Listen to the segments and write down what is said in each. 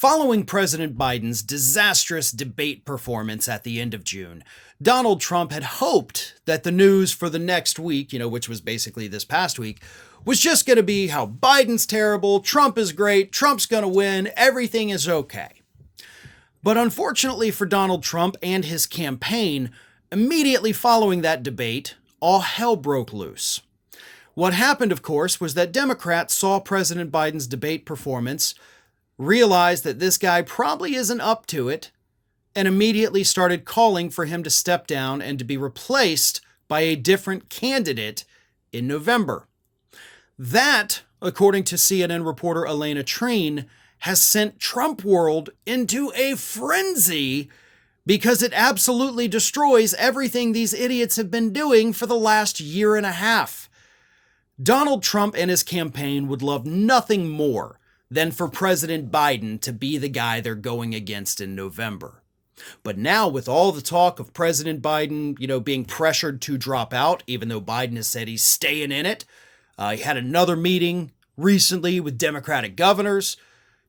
Following President Biden's disastrous debate performance at the end of June, Donald Trump had hoped that the news for the next week, which was basically this past week, was just going to be how Biden's terrible, Trump is great, Trump's going to win, everything is okay. But unfortunately for Donald Trump and his campaign, immediately following that debate, all hell broke loose. What happened, of course, was that Democrats saw President Biden's debate performance, realized that this guy probably isn't up to it, and immediately started calling for him to step down and to be replaced by a different candidate in November. That, according to CNN reporter Elena Train, has sent Trump world into a frenzy because it absolutely destroys everything these idiots have been doing for the last year and a half. Donald Trump and his campaign would love nothing more than for President Biden to be the guy they're going against in November. But now, with all the talk of President Biden, being pressured to drop out, even though Biden has said he's staying in it, he had another meeting recently with Democratic governors.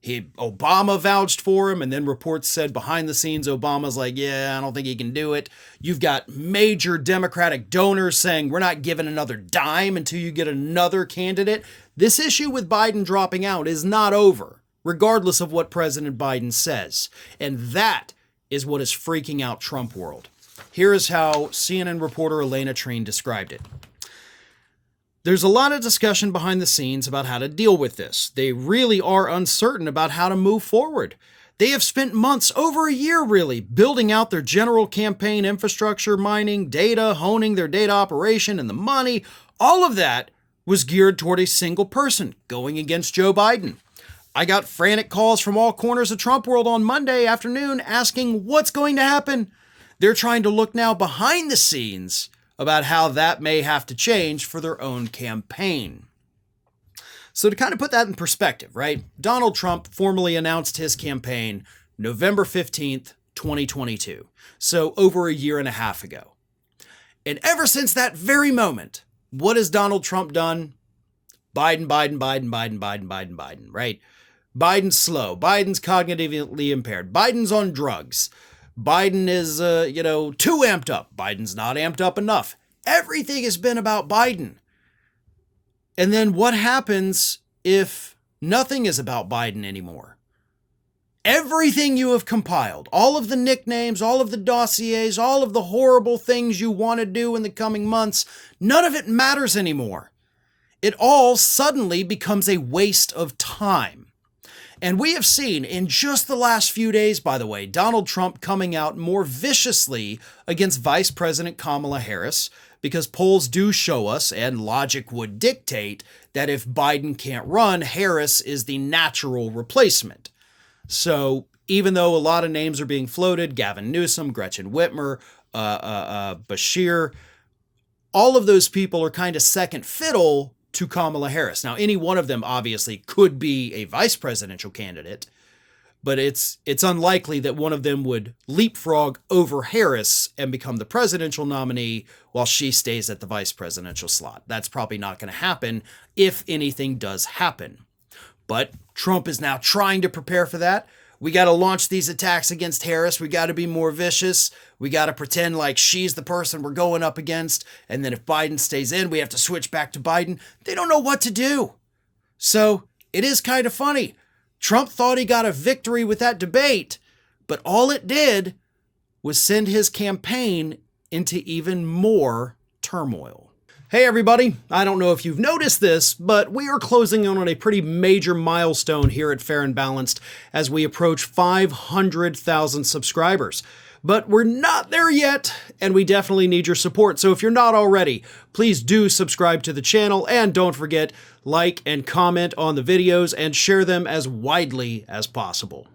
Obama vouched for him, and then reports said behind the scenes, Obama's like, yeah, I don't think he can do it. You've got major Democratic donors saying we're not giving another dime until you get another candidate. This issue with Biden dropping out is not over, regardless of what President Biden says. And that is what is freaking out Trump world. Here is how CNN reporter Elena Train described it. There's a lot of discussion behind the scenes about how to deal with this. They really are uncertain about how to move forward. They have spent months, over a year really, building out their general campaign infrastructure, mining data, honing their data operation, and the money. All of that was geared toward a single person going against Joe Biden. I got frantic calls from all corners of Trump world on Monday afternoon asking what's going to happen. They're trying to look now behind the scenes about how that may have to change for their own campaign. So to kind of put that in perspective, right? Donald Trump formally announced his campaign November 15th, 2022. So over a year and a half ago. And ever since that very moment, what has Donald Trump done? Biden, right? Biden's slow. Biden's cognitively impaired. Biden's on drugs. Biden is, too amped up. Biden's not amped up enough. Everything has been about Biden. And then what happens if nothing is about Biden anymore? Everything you have compiled, all of the nicknames, all of the dossiers, all of the horrible things you want to do in the coming months, none of it matters anymore. It all suddenly becomes a waste of time. And we have seen in just the last few days, by the way, Donald Trump coming out more viciously against Vice President Kamala Harris, because polls do show us, and logic would dictate, that if Biden can't run, Harris is the natural replacement. So even though a lot of names are being floated, Gavin Newsom, Gretchen Whitmer, Bashir, all of those people are kind of second fiddle to Kamala Harris. Now, any one of them obviously could be a vice presidential candidate, but it's unlikely that one of them would leapfrog over Harris and become the presidential nominee while she stays at the vice presidential slot. That's probably not going to happen if anything does happen. But Trump is now trying to prepare for that. We got to launch these attacks against Harris. We got to be more vicious. We got to pretend like she's the person we're going up against. And then if Biden stays in, we have to switch back to Biden. They don't know what to do. So it is kind of funny. Trump thought he got a victory with that debate, but all it did was send his campaign into even more turmoil. Hey everybody, I don't know if you've noticed this, but we are closing in on a pretty major milestone here at Fair and Balanced as we approach 500,000 subscribers. But we're not there yet, and we definitely need your support. So if you're not already, please do subscribe to the channel, and don't forget, like and comment on the videos and share them as widely as possible.